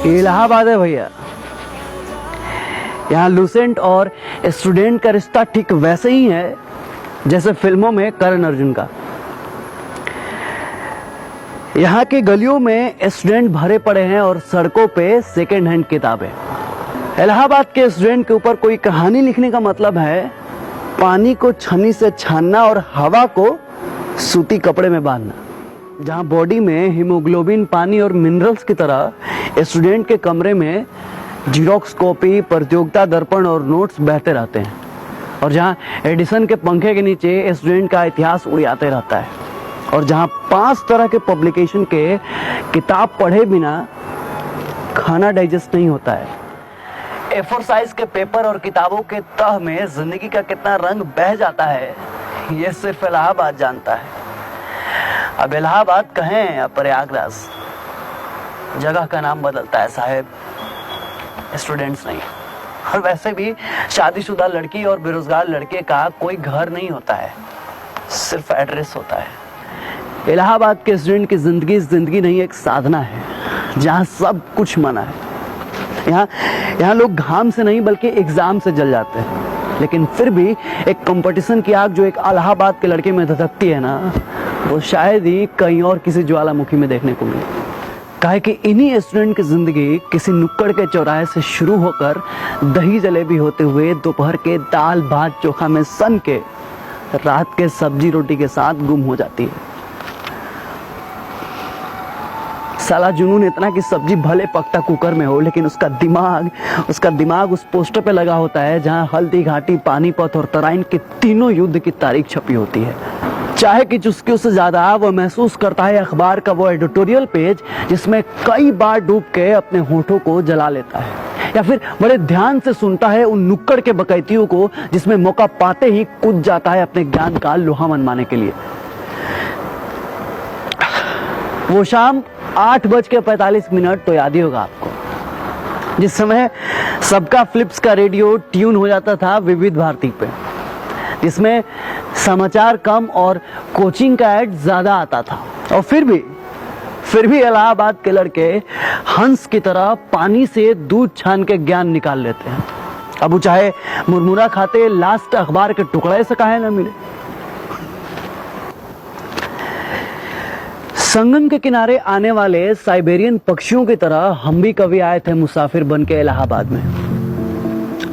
ये इलाहाबाद है भैया। यहाँ लूसेंट और स्टूडेंट का रिश्ता ठीक वैसे ही है जैसे फिल्मों में करण अर्जुन का। यहाँ की गलियों में स्टूडेंट भरे पड़े हैं और सड़कों पे सेकेंड हैंड किताबें। इलाहाबाद के स्टूडेंट के ऊपर कोई कहानी लिखने का मतलब है पानी को छन्नी से छानना और हवा को सूती कपड़े में बांधना। जहाँ बॉडी में हीमोग्लोबिन, पानी और मिनरल्स की तरह स्टूडेंट के कमरे में जीरोक्स कॉपी, प्रतियोगिता दर्पण और नोट्स बहते रहते हैं। और जहाँ एडिसन के पंखे के नीचे स्टूडेंट का इतिहास उड़ाते रहता है। और जहाँ 5 तरह के पब्लिकेशन के किताब पढ़े बिना खाना डाइजेस्ट नहीं होता है। A4 साइज के पेपर और किताबों के तह में जिंदगी का कितना रंग बह जाता है ये सिर्फ इलाहाबाद जानता है। अब इलाहाबाद कहें या प्रयागराज, जगह का नाम बदलता है साहेब, स्टूडेंट्स नहीं। और वैसे भी शादीशुदा लड़की और बेरोजगार लड़के का कोई घर नहीं होता है, सिर्फ एड्रेस होता है। इलाहाबाद के स्टूडेंट की जिंदगी नहीं, एक साधना है जहाँ सब कुछ मना है। यहाँ लोग घाम से नहीं बल्कि एग्जाम से जल जाते हैं, लेकिन फिर भी एक कंपटीशन की आग जो एक इलाहाबाद के लड़के में धधकती है ना, वो शायद ही कहीं और किसी ज्वालामुखी में देखने को मिले। काहे कि इन्हीं स्टूडेंट की जिंदगी किसी नुक्कड़ के चौराहे से शुरू होकर दही जलेबी होते हुए दोपहर के दाल भात चोखा में सन के रात के सब्जी रोटी के साथ गुम हो जाती है। साला जुनून इतना कि सब्जी भले पकता कुकर में हो, लेकिन उसका दिमाग उस पोस्टर पे लगा होता है जहां हल्दी घाटी, पानीपत और तराइन के तीनों युद्ध की तारीख छपी होती है। चाहे कि चुस्कियों से ज्यादा वो महसूस करता है अखबार का वो एडिटोरियल पेज जिसमें कई बार डूब के अपने होठों को जला लेता है, या फिर बड़े ध्यान से सुनता है उन नुक्कड़ के बकैतियों को जिसमें मौका पाते ही कूद जाता है अपने ज्ञान का लोहा मनवाने के लिए। वो शाम 8:45 तो याद ही होगा आपको, जिस समय सबका फिलिप्स का रेडियो ट्यून हो जाता था विविध भारती पे, जिसमें समाचार कम और कोचिंग का ऐड ज्यादा आता था। और फिर भी इलाहाबाद के लड़के हंस की तरह पानी से दूध छान के ज्ञान निकाल लेते हैं। अब वो चाहे मुरमुरा खाते लास्ट अखबार के टुकड़े से काहे ना मिले। संगम के किनारे आने वाले साइबेरियन पक्षियों की तरह हम भी कभी आए थे मुसाफिर बन के इलाहाबाद में।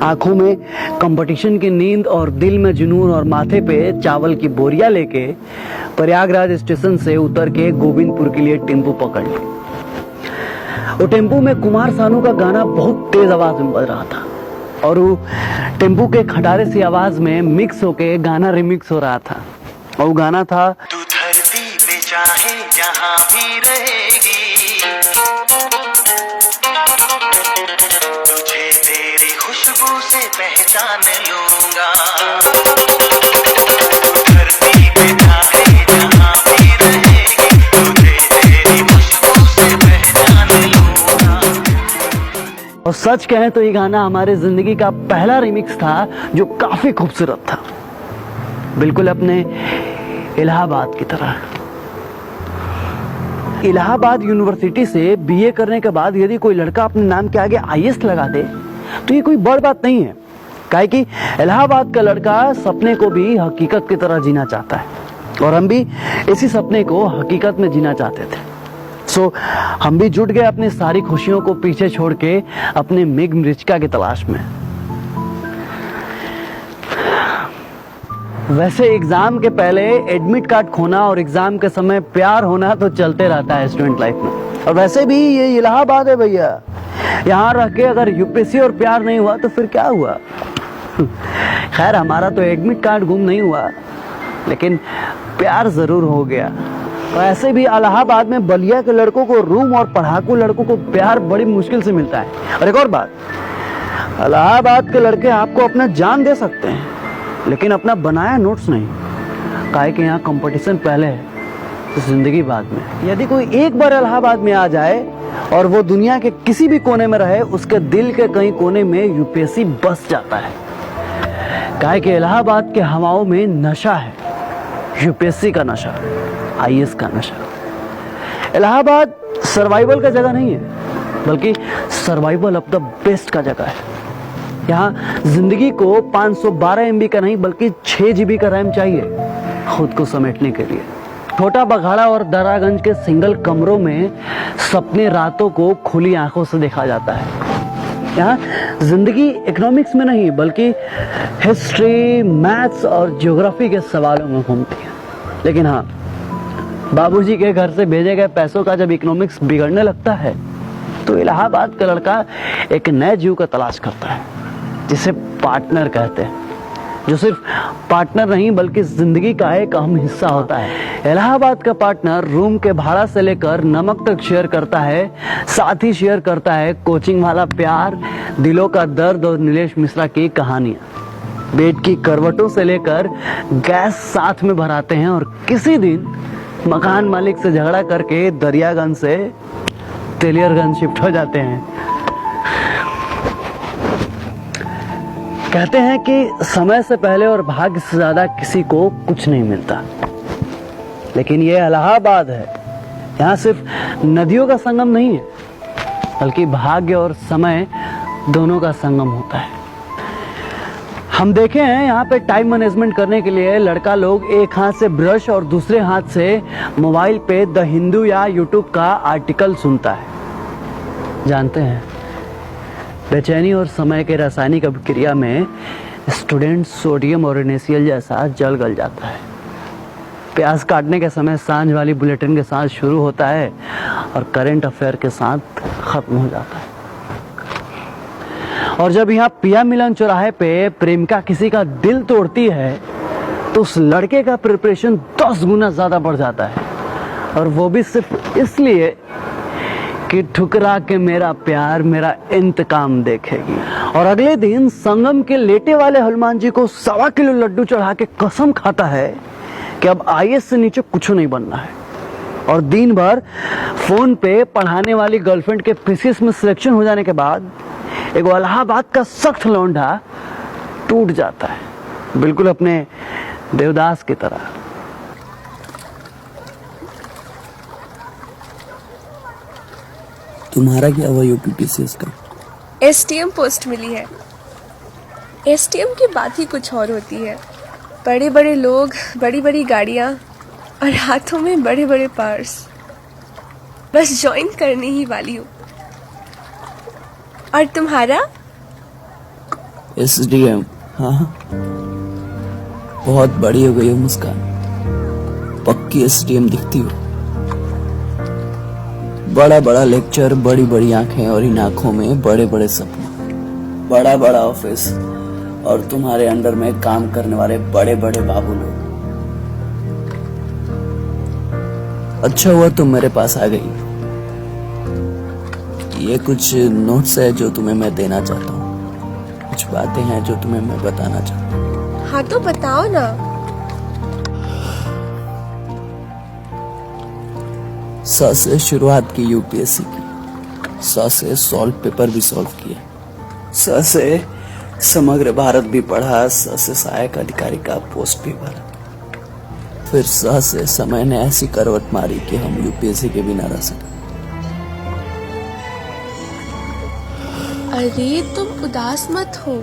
आंखों में कंपटीशन की नींद और दिल में जुनून और माथे पे चावल की बोरियां लेके प्रयागराज स्टेशन से उतर के गोविंदपुर के लिए टेम्पो पकड़ ली। वो टेम्पो में कुमार सानू का गाना बहुत तेज आवाज में बज रहा था और वो टेम्पो के खटारे सी आवाज में मिक्स होके गाना रिमिक्स हो रहा था। और वो गाना था, तू धरती पे चाहे जहां भी रहेगी, तुझे तेरी खुशबू से पहचान लूंगा। धरती पे चाहे जहां भी रहेगी, तुझे तेरी खुशबू से पहचान लूंगा। और सच कहें तो ये गाना हमारे जिंदगी का पहला रिमिक्स था जो काफी खूबसूरत था, बिल्कुल अपने इलाहाबाद की तरह। इलाहाबाद यूनिवर्सिटी से बीए करने के बाद यदि कोई लड़का अपने नाम के आगे आईएएस लगा दे तो ये कोई बड़ बात नहीं है, काहे कि इलाहाबाद का लड़का सपने को भी हकीकत की तरह जीना चाहता है और हम भी इसी सपने को हकीकत में जीना चाहते थे। सो हम भी जुट गए अपनी सारी खुशियों को पीछे छोड़ के अपने मेघ मृचिका की तलाश में। वैसे एग्जाम के पहले एडमिट कार्ड खोना और एग्जाम के समय प्यार होना तो चलते रहता है स्टूडेंट लाइफ में। और वैसे भी ये इलाहाबाद है भैया, यहाँ रह के अगर यूपीएससी और प्यार नहीं हुआ तो फिर क्या हुआ। खैर हमारा तो एडमिट कार्ड गुम नहीं हुआ, लेकिन प्यार जरूर हो गया। और ऐसे भी इलाहाबाद में बलिया के लड़कों को रूम और पढ़ाकू लड़कों को प्यार बड़ी मुश्किल से मिलता है। और एक और बात, इलाहाबाद के लड़के आपको अपना जान दे सकते हैं लेकिन अपना बनाया नोट्स नहीं, काहे कि यहाँ कंपटीशन पहले है तो जिंदगी बाद में। यदि कोई एक बार इलाहाबाद में आ जाए और वो दुनिया के किसी भी कोने में रहे, उसके दिल के कहीं कोने में यूपीएससी बस जाता है, काहे कि इलाहाबाद के हवाओं में नशा है, यूपीएससी का नशा, आईएएस का नशा। इलाहाबाद सर्वाइवल का जगह नहीं है, बल्कि सर्वाइवल ऑफ द बेस्ट का जगह है। यहाँ जिंदगी को 512 MB का नहीं बल्कि 6 GB का रैम चाहिए खुद को समेटने के लिए। छोटा बघाड़ा और दरागंज के सिंगल कमरों में सपने रातों को खुली आंखों से देखा जाता है। यहाँ जिंदगी इकोनॉमिक्स में नहीं बल्कि हिस्ट्री, मैथ्स और ज्योग्राफी के सवालों में घूमती है। लेकिन हाँ, बाबूजी के घर से भेजे गए पैसों का जब इकोनॉमिक्स बिगड़ने लगता है तो इलाहाबाद का लड़का एक नए जीव का तलाश करता है जिसे पार्टनर कहते हैं, जो सिर्फ पार्टनर नहीं बल्कि जिंदगी का एक अहम हिस्सा होता है। इलाहाबाद का पार्टनर रूम के भाड़ा से लेकर नमक तक शेयर करता है, साथ ही शेयर करता है कोचिंग वाला प्यार, दिलों का दर्द और नीलेश मिश्रा की कहानियां। बेड की करवटों से लेकर गैस साथ में भराते हैं और किसी दिन मकान मालिक से झगड़ा करके दरियागंज से तेलियरगंज शिफ्ट हो जाते हैं। कहते हैं कि समय से पहले और भाग्य से ज्यादा किसी को कुछ नहीं मिलता, लेकिन ये इलाहाबाद है। यहाँ सिर्फ नदियों का संगम नहीं है बल्कि भाग्य और समय दोनों का संगम होता है। हम देखे हैं यहाँ पे टाइम मैनेजमेंट करने के लिए लड़का लोग एक हाथ से ब्रश और दूसरे हाथ से मोबाइल पे द हिंदू या यूट्यूब का आर्टिकल सुनता है। जानते हैं, बेचैनी और समय के रासायनिक अभिक्रिया में स्टूडेंट सोडियम और NaCl जैसा जल गल जाता है। प्याज काटने के समय सांझ वाली बुलेटिन के साथ शुरू होता है और करंट अफेयर के साथ खत्म हो जाता है। और जब यहाँ पिया मिलन चौराहे पे प्रेमिका किसी का दिल तोड़ती है तो उस लड़के का प्रिपरेशन 10 गुना ज्यादा बढ़ जाता है, और वो भी सिर्फ इसलिए कि ठुकरा के मेरा प्यार मेरा इंतकाम देखेगी। और अगले दिन संगम के लेटे वाले हनुमान जी को 1.25 किलो लड्डू चढ़ा के कसम खाता है कि अब IAS से नीचे कुछ नहीं बनना है। और दिन भर फोन पे पढ़ाने वाली गर्लफ्रेंड के PCS में सिलेक्शन हो जाने के बाद एक इलाहाबाद का सख्त लौंडा टूट जाता है, बिल्कुल अपने देवदास की तरह। तुम्हारा क्या हुआ UPPCS का? STM पोस्ट मिली है। STM की बात ही कुछ और होती है। बड़े बड़े लोग, बड़ी बड़ी गाड़ियाँ और हाथों में बड़े बड़े पर्स। बस ज्वाइन करने ही वाली हूँ। और तुम्हारा? SDM। हाँ, बहुत बड़ी हो गई हो मुस्कान, पक्की SDM दिखती हो। बड़ा बड़ा लेक्चर, बड़ी बड़ी आंखें और इन आंखों में बड़े बड़े सपने, बड़ा बड़ा ऑफिस और तुम्हारे अंडर में काम करने वाले बड़े बड़े बाबू लोग। अच्छा हुआ तुम मेरे पास आ गई। ये कुछ नोट्स है जो तुम्हें मैं देना चाहता हूँ, कुछ बातें हैं जो तुम्हें मैं बताना चाहता हूँ। हाँ तो बताओ ना। स से शुरुआत की UPSC की, स से सॉल्व पेपर भी सॉल्व किए, स से समग्र भारत भी पढ़ा, स से सहायक अधिकारी का पोस्ट भी भरा, फिर स से समय ने ऐसी करवट मारी कि हम UPSC के बिना रह सके। अरे तुम उदास मत हो।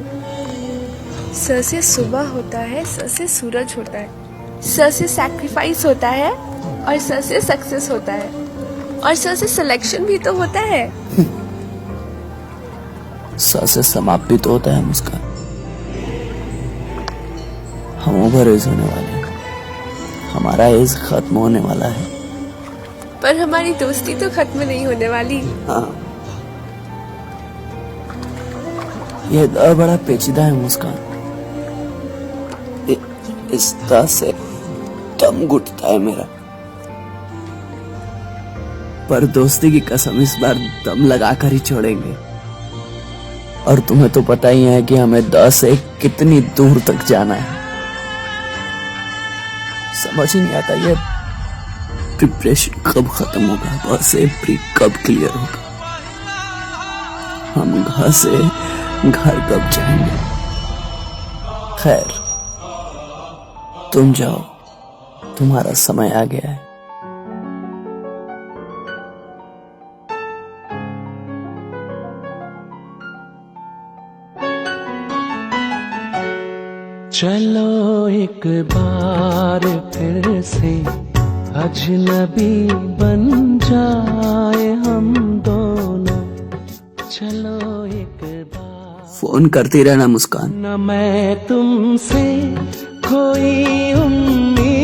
स से सुबह होता है, स से सूरज होता है, स से सैक्रिफाइस होता है और स से सक्सेस होता है, और स से सिलेक्शन भी तो होता है। स से समाप्ति तो होता है मुस्कान। हम ओवर एज होने वाले हैं, हमारा एज खत्म होने वाला है। पर हमारी दोस्ती तो खत्म नहीं होने वाली। हाँ, यह दौर बड़ा पेचीदा है मुस्कान। इस तरह से दम घुटता है मेरा, पर दोस्ती की कसम इस बार दम लगाकर ही छोड़ेंगे। और तुम्हें तो पता ही है कि हमें 10 से कितनी दूर तक जाना है। समझ ही नहीं आता ये प्रिपरेशन कब खत्म होगा, बस प्री कब क्लियर होगा, हम घर से घर कब जाएंगे। खैर, तुम जाओ, तुम्हारा समय आ गया है। चलो एक बार फिर से अजनबी बन जाए हम दोनों, चलो एक बार। फोन करती रहना मुस्कान। न मैं तुमसे कोई उम्मीद